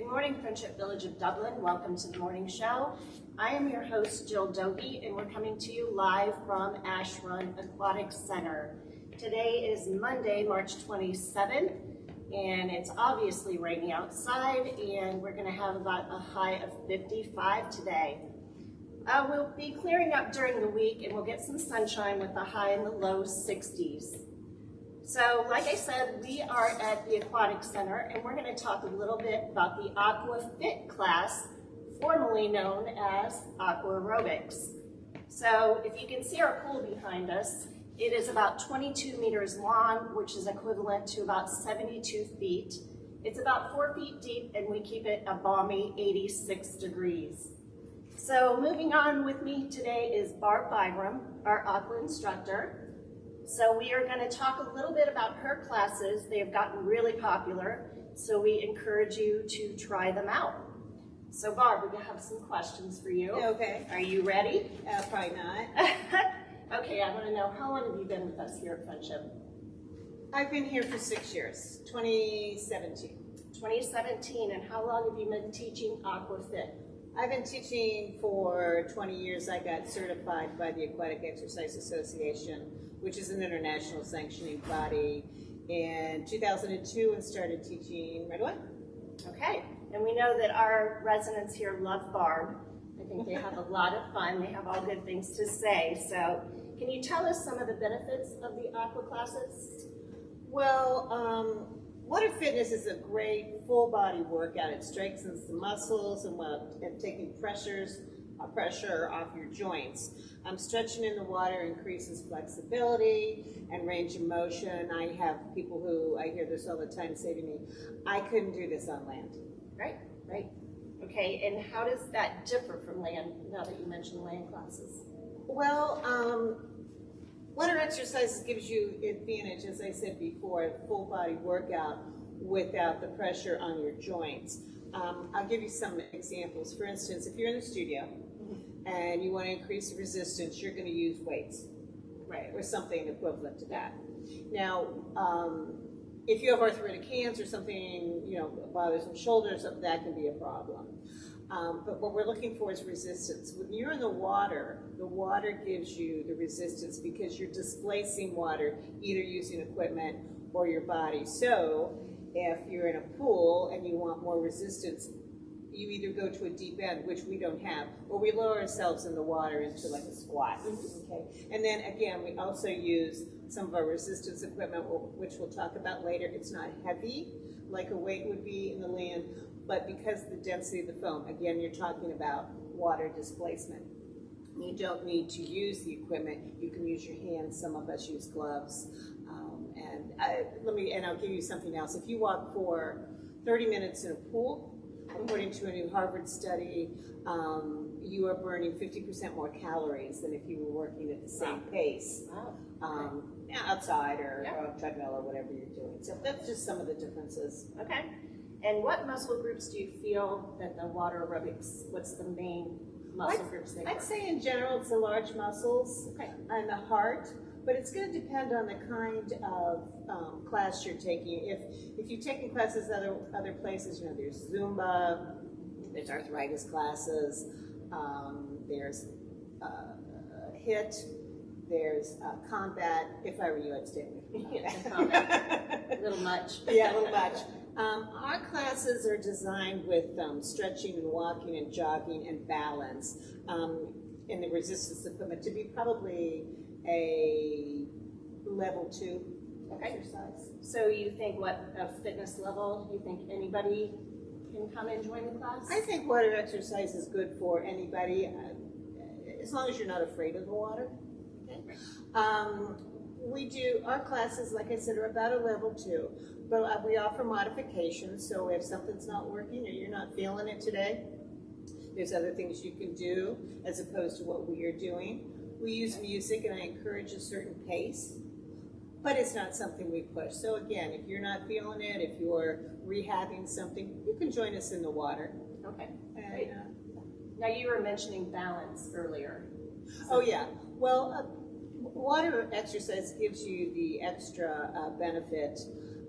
Good morning, Friendship Village of Dublin. Welcome to the morning show. I am your host, Jill Doby, and we're coming to you live from Ash Run Aquatic Center. Today is Monday, March 27th, and it's obviously raining outside, and we're going to have about a high of 55 today. We'll be clearing up during the week, and we'll get some sunshine with a high in the low 60s. So, like I said, we are at the Aquatic Center, and we're going to talk a little bit about the Aqua Fit class, formerly known as Aqua Aerobics. So, if you can see our pool behind us, it is about 22 meters long, which is equivalent to about 72 feet. It's about 4 feet deep, and we keep it a balmy 86 degrees. So, moving on with me today is Barb Byram, our aqua instructor. So we are going to talk a little bit about her classes. They have gotten really popular, so we encourage you to try them out. So Barb, we're going to have some questions for you. Okay. Are you ready? Probably not. Okay, I want to know, how long have you been with us here at Friendship? I've been here for 6 years, 2017. 2017, and how long have you been teaching AquaFit? I've been teaching for 20 years. I got certified by the Aquatic Exercise Association, which is an international sanctioning body, in 2002 and started teaching right away. Okay, and we know that our residents here love Barb. I think they have a lot of fun. They have all good things to say. So can you tell us some of the benefits of the aqua classes? Well, water fitness is a great full body workout. It strengthens the muscles and taking pressure off your joints. Stretching in the water increases flexibility and range of motion. I have people who, I hear this all the time, say to me, I couldn't do this on land. Right, right. Okay, and how does that differ from land, now that you mentioned land classes? Well, water exercises gives you advantage, as I said before, a full body workout without the pressure on your joints. I'll give you some examples. For instance, if you're in the studio and you want to increase the resistance, you're going to use weights, right, or something equivalent to that. Now, if you have arthritic hands or something, bothers some shoulders, that can be a problem. But what we're looking for is resistance. When you're in the water gives you the resistance because you're displacing water, either using equipment or your body. So if you're in a pool and you want more resistance, you either go to a deep end, which we don't have, or we lower ourselves in the water into like a squat. Okay. And then again, we also use some of our resistance equipment, which we'll talk about later. It's not heavy like a weight would be in the land, but because of the density of the foam, again, you're talking about water displacement. You don't need to use the equipment. You can use your hands. Some of us use gloves. And I'll give you something else. If you walk for 30 minutes in a pool, according to a new Harvard study, you are burning 50% more calories than if you were working at the same pace outside or on a treadmill or whatever you're doing. So that's just some of the differences. Okay. And what muscle groups do you feel that the water aerobics, what's the main muscle groups they work? I'd say in general it's the large muscles and the heart. But it's going to depend on the kind of class you're taking. If you're taking classes other places, there's Zumba, there's arthritis classes, there's HIIT, there's combat. If I were you, I'd stay away from combat. A little much. Yeah, a little much. Our classes are designed with stretching and walking and jogging and balance in the resistance equipment to be probably a level 2 exercise. So you think a fitness level, you think anybody can come and join the class? I think water exercise is good for anybody, as long as you're not afraid of the water. Okay. Our classes, like I said, are about a level 2, but we offer modifications, so if something's not working or you're not feeling it today, there's other things you can do as opposed to what we are doing. We use music, and I encourage a certain pace, but it's not something we push. So again, if you're not feeling it, if you're rehabbing something, you can join us in the water. Okay. Now you were mentioning balance earlier. Oh yeah. Well, water exercise gives you the extra benefit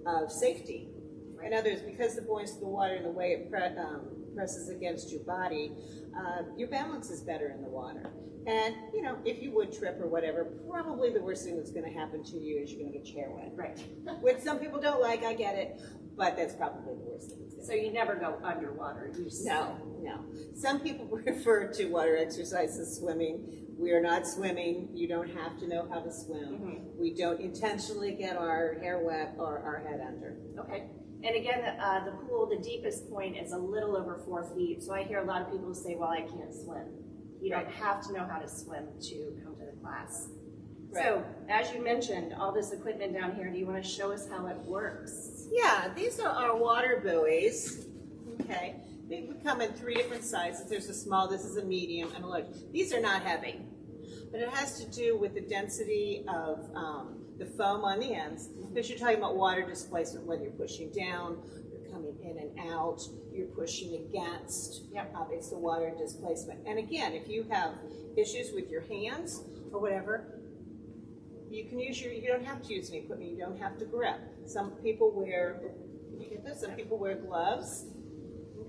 of safety. In other words, because the buoyancy of the water and the way it presses against your body, your balance is better in the water. And, you know, if you would trip or whatever, probably the worst thing that's going to happen to you is you're going to get your hair wet. Right. Which some people don't like, I get it, but that's probably the worst thing. So you never go underwater? You No. Some people refer to water exercise as swimming. We are not swimming. You don't have to know how to swim. Mm-hmm. We don't intentionally get our hair wet or our head under. Okay. And again, the pool, the deepest point is a little over 4 feet. So I hear a lot of people say, well, I can't swim. You don't have to know how to swim to come to the class. Right. So as you mentioned, all this equipment down here, do you want to show us how it works? Yeah, these are our water buoys. Okay. They would come in 3 different sizes. There's a small, this is a medium, and a large. These are not heavy, but it has to do with the density of the foam on the ends. Because you're talking about water displacement, whether you're pushing down, you're coming in and out, you're pushing against. Yep. It's the water displacement. And again, if you have issues with your hands or whatever, you can use you don't have to use any equipment, you don't have to grip. Some people wear, can you get this? Some people wear gloves.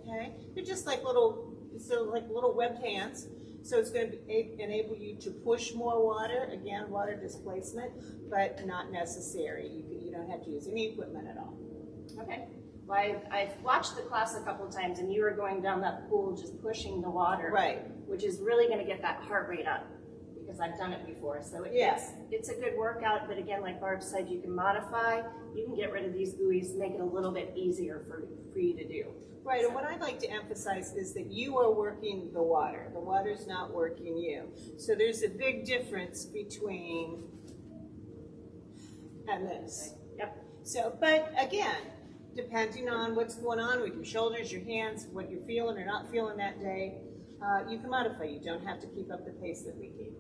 Okay, they're just like little webbed hands. So it's going to enable you to push more water. Again, water displacement, but not necessary. You don't have to use any equipment at all. Okay. Well, I've watched the class a couple of times, and you were going down that pool just pushing the water. Right. Which is really going to get that heart rate up, because I've done it before. So it's a good workout, but again, like Barb said, you can modify, you can get rid of these buoys, make it a little bit easier for you to do. Right, and what I'd like to emphasize is that you are working the water. The water's not working you. So there's a big difference between and this. Yep. So, but again, depending on what's going on with your shoulders, your hands, what you're feeling or not feeling that day, you can modify. You don't have to keep up the pace that we keep.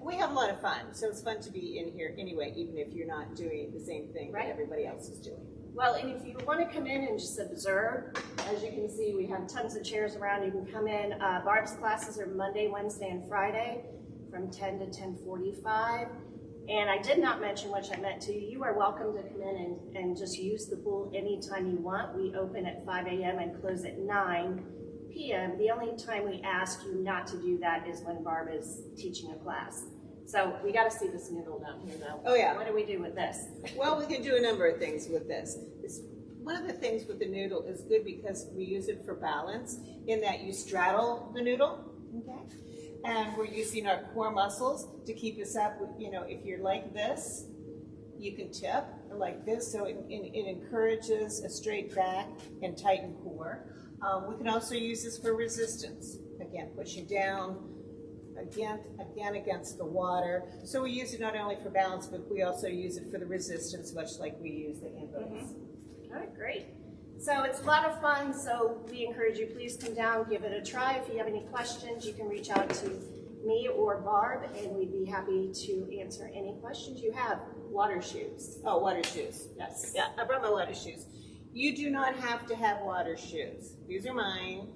We have a lot of fun, so it's fun to be in here anyway, even if you're not doing the same thing that everybody else is doing. Well, and if you want to come in and just observe, as you can see, we have tons of chairs around. You can come in. Barb's classes are Monday, Wednesday, and Friday from 10 to 10:45. And I did not mention, which I meant to, you are welcome to come in and just use the pool anytime you want. We open at 5 a.m. and close at 9 p.m. The only time we ask you not to do that is when Barb is teaching a class. So we got to see this noodle down here, though. Oh, yeah. What do we do with this? Well, we can do a number of things with this. One of the things with the noodle is good because we use it for balance in that you straddle the noodle, okay? And we're using our core muscles to keep us up. You know, if you're like this, you can tip like this, so it encourages a straight back and tightened core. We can also use this for resistance. Again, pushing down, again against the water. So we use it not only for balance, but we also use it for the resistance, much like we use the hand buoys. All right, great. So it's a lot of fun, so we encourage you, please come down, give it a try. If you have any questions, you can reach out to me or Barb, and we'd be happy to answer any questions you have. Water shoes. Oh, water shoes. Yes. Yeah, I brought my water shoes. You do not have to have water shoes. These are mine,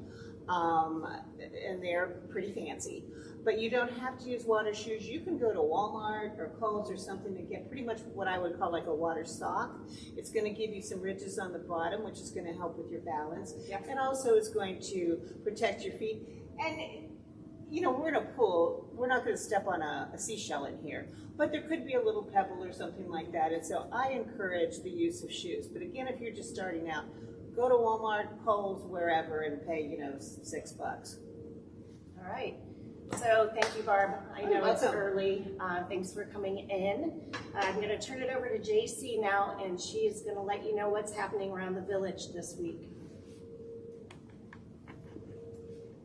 and they're pretty fancy. But you don't have to use water shoes. You can go to Walmart or Kohl's or something to get pretty much what I would call like a water sock. It's going to give you some ridges on the bottom, which is going to help with your balance. Yep. And also is going to protect your feet. And, you know, we're in a pool. We're not going to step on a seashell in here. But there could be a little pebble or something like that. And so I encourage the use of shoes. But again, if you're just starting out, go to Walmart, Kohl's, wherever, and pay, you know, $6. All right. So thank you, Barb. I know it's early. Thanks for coming in. I'm going to turn it over to JC now, and she's going to let you know what's happening around the village this week.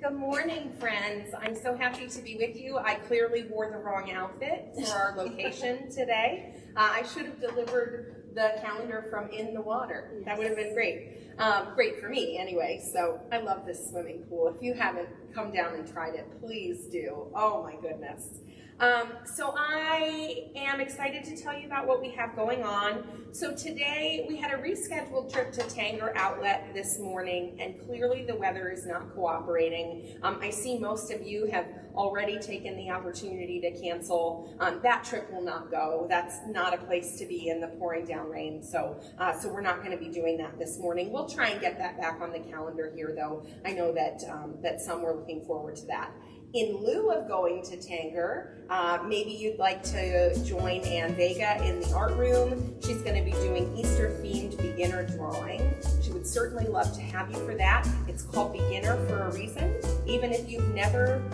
Good morning, friends. I'm so happy to be with you. I clearly wore the wrong outfit for our location today. I should have delivered the calendar from in the water. Yes. That would have been great. Great for me anyway. So I love this swimming pool. If you haven't come down and tried it, please do. Oh my goodness. So I am excited to tell you about what we have going on. So today we had a rescheduled trip to Tanger Outlet this morning, and clearly the weather is not cooperating. I see most of you have already taken the opportunity to cancel. That trip will not go. That's not a place to be in the pouring down rain. So we're not going to be doing that this morning. We'll try and get that back on the calendar here, though. I know that that some were looking forward to that. In lieu of going to Tanger, maybe you'd like to join Ann Vega in the art room. She's going to be doing Easter-themed beginner drawing. She would certainly love to have you for that. It's called beginner for a reason. Even if you've never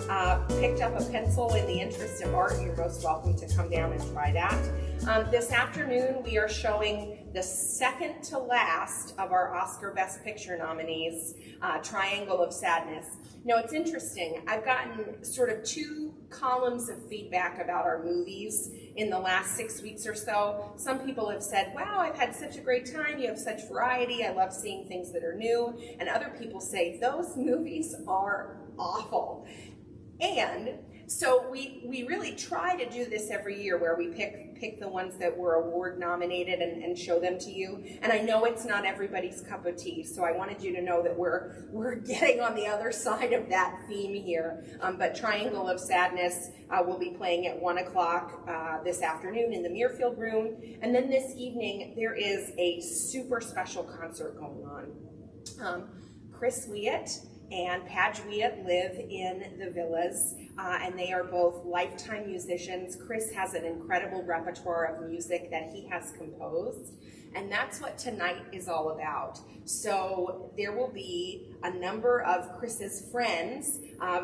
picked up a pencil in the interest of art, you're most welcome to come down and try that. This afternoon, we are showing the second to last of our Oscar Best Picture nominees, Triangle of Sadness. Now, it's interesting. I've gotten sort of 2 columns of feedback about our movies in the last 6 weeks or so. Some people have said, wow, I've had such a great time. You have such variety. I love seeing things that are new. And other people say, those movies are awful. And so we really try to do this every year, where we pick the ones that were award nominated and show them to you. And I know it's not everybody's cup of tea, so I wanted you to know that we're getting on the other side of that theme here. But Triangle of Sadness will be playing at 1 o'clock this afternoon in the Muirfield Room. And then this evening there is a super special concert going on. Chris Wiett and Padge Wiett live in the Villas, and they are both lifetime musicians. Chris has an incredible repertoire of music that he has composed, and that's what tonight is all about. So there will be a number of Chris's friends,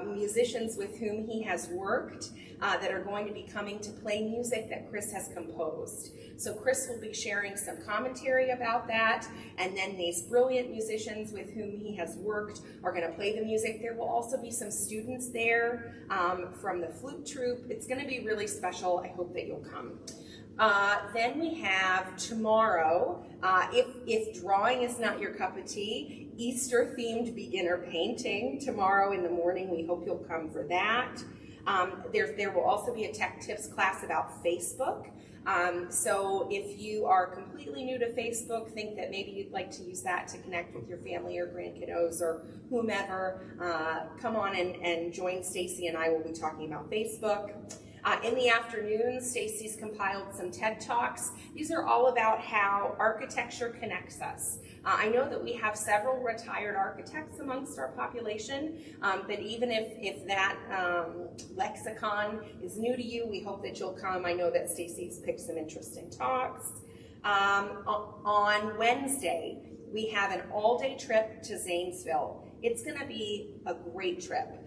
musicians with whom he has worked, that are going to be coming to play music that Chris has composed. So Chris will be sharing some commentary about that, and then these brilliant musicians with whom he has worked are going to play the music. There will also be some students there from the flute troupe. It's going to be really special. I hope that you'll come. Then we have tomorrow, if drawing is not your cup of tea, Easter-themed beginner painting tomorrow in the morning. We hope you'll come for that. There will also be a tech tips class about Facebook. So if you are completely new to Facebook, think that maybe you'd like to use that to connect with your family or grandkiddos or whomever, come on and join Stacy and I will be talking about Facebook. In the afternoon, Stacy's compiled some TED Talks. These are all about how architecture connects us. I know that we have several retired architects amongst our population, but even if that lexicon is new to you, we hope that you'll come. I know that Stacy's picked some interesting talks. On Wednesday, we have an all-day trip to Zanesville. It's going to be a great trip.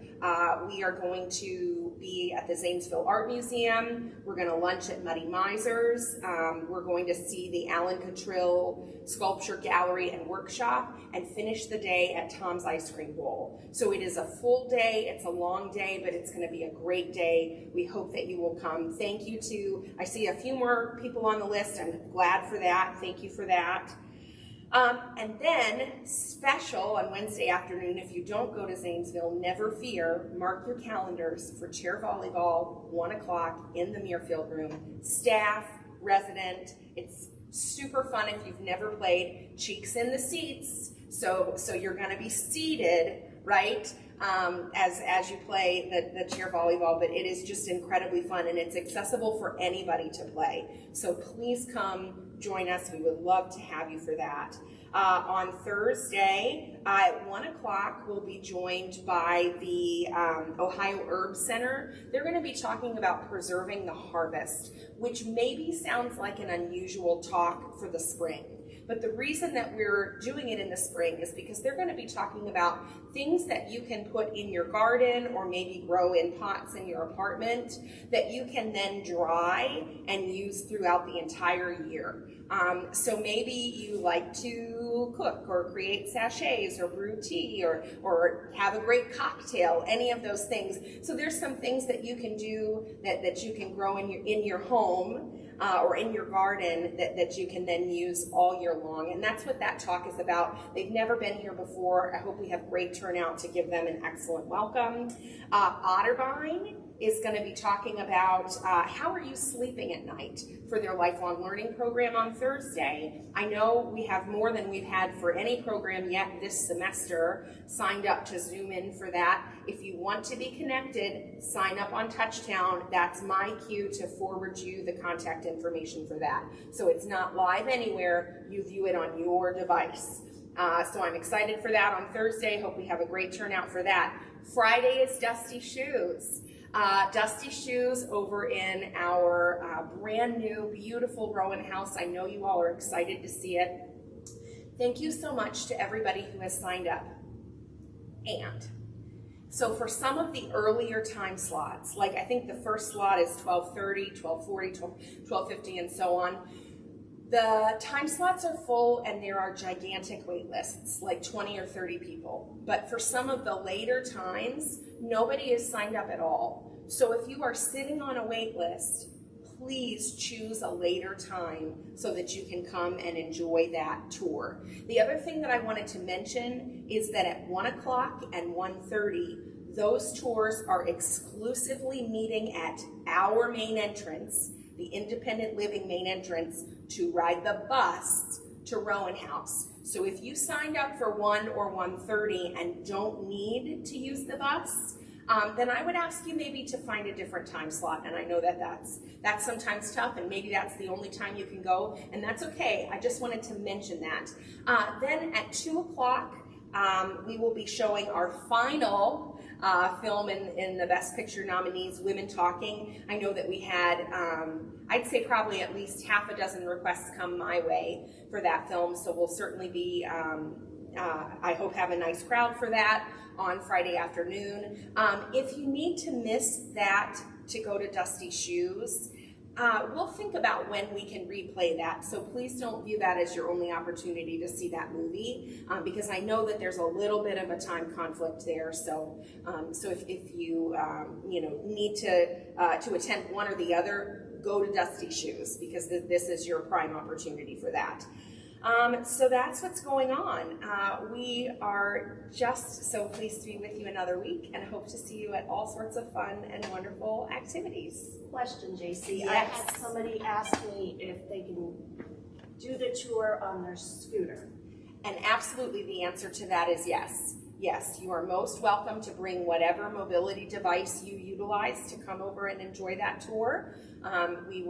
We are going to be at the Zanesville Art Museum. We're going to lunch at Muddy Misers. We're going to see the Alan Cottrill Sculpture Gallery and Workshop and finish the day at Tom's Ice Cream Bowl. So it is a full day. It's a long day, but it's going to be a great day. We hope that you will come. Thank you to, I see a few more people on the list. I'm glad for that. Thank you for that. And then, special on Wednesday afternoon, if you don't go to Zanesville, never fear, mark your calendars for chair volleyball, 1 o'clock in the Muirfield Room. Staff, resident, it's super fun if you've never played. Cheeks in the seats, so you're gonna be seated, right, as you play the chair volleyball, but it is just incredibly fun and it's accessible for anybody to play. So please come join us. We would love to have you for that. On Thursday at 1 o'clock, we'll be joined by the Ohio Herb Center. They're going to be talking about preserving the harvest, which maybe sounds like an unusual talk for the spring. But the reason that we're doing it in the spring is because they're going to be talking about things that you can put in your garden or maybe grow in pots in your apartment that you can then dry and use throughout the entire year. So maybe you like to cook or create sachets or brew tea or have a great cocktail, any of those things. So there's some things that you can do that you can grow in your home or in your garden that you can then use all year long. And that's what that talk is about. They've never been here before. I hope we have great turnout to give them an excellent welcome. Otterbein is going to be talking about how are you sleeping at night for their lifelong learning program on Thursday. I know we have more than we've had for any program yet this semester signed up to Zoom in for that. If you want to be connected, sign up on Touchtown. That's my cue to forward you the contact information for that. So it's not live anywhere, you view it on your device. So I'm excited for that on Thursday. Hope we have a great turnout for that. Friday is Dusty Shoes. Dusty Shoes over in our brand new, beautiful Rowan House. I know you all are excited to see it. Thank you so much to everybody who has signed up. And so for some of the earlier time slots, like I think the first slot is 12:30, 12:40, 12:50, and so on. The time slots are full and there are gigantic wait lists, like 20 or 30 people. But for some of the later times, nobody is signed up at all. So if you are sitting on a wait list, please choose a later time so that you can come and enjoy that tour. The other thing that I wanted to mention is that at 1 o'clock and 1:30, those tours are exclusively meeting at our main entrance, the independent living main entrance, to ride the bus to Rowan House. So if you signed up for 1 or 1:30 and don't need to use the bus, then I would ask you maybe to find a different time slot. And I know that that's sometimes tough, and maybe that's the only time you can go, and that's okay. I just wanted to mention that. Then at 2 o'clock, we will be showing our final film in the Best Picture nominees, Women Talking. I know that we had, I'd say probably at least half a dozen requests come my way for that film, so we'll certainly be, I hope, have a nice crowd for that on Friday afternoon. If you need to miss that to go to Dusty Shoes, we'll think about when we can replay that, so please don't view that as your only opportunity to see that movie, because I know that there's a little bit of a time conflict there. So, if you need to attend one or the other, go to Dusty Shoes, because this is your prime opportunity for that. So that's what's going on. We are just so pleased to be with you another week and hope to see you at all sorts of fun and wonderful activities. Question, JC. Yes. I had somebody ask me if they can do the tour on their scooter. And absolutely the answer to that is yes. Yes, you are most welcome to bring whatever mobility device you utilize to come over and enjoy that tour. We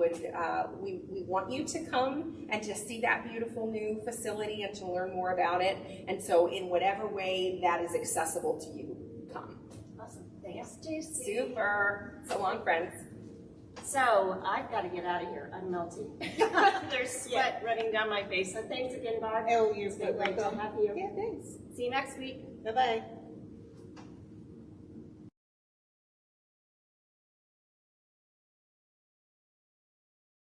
want you to come and to see that beautiful new facility and to learn more about it. And so in whatever way that is accessible to you, come. Awesome. Thanks, JC. Super. So long, friends. So I've got to get out of here. I'm melting. There's sweat running down my face. So thanks again, Barb. Oh, you're It's been great to have you. Yeah, thanks. See you next week. Bye-bye.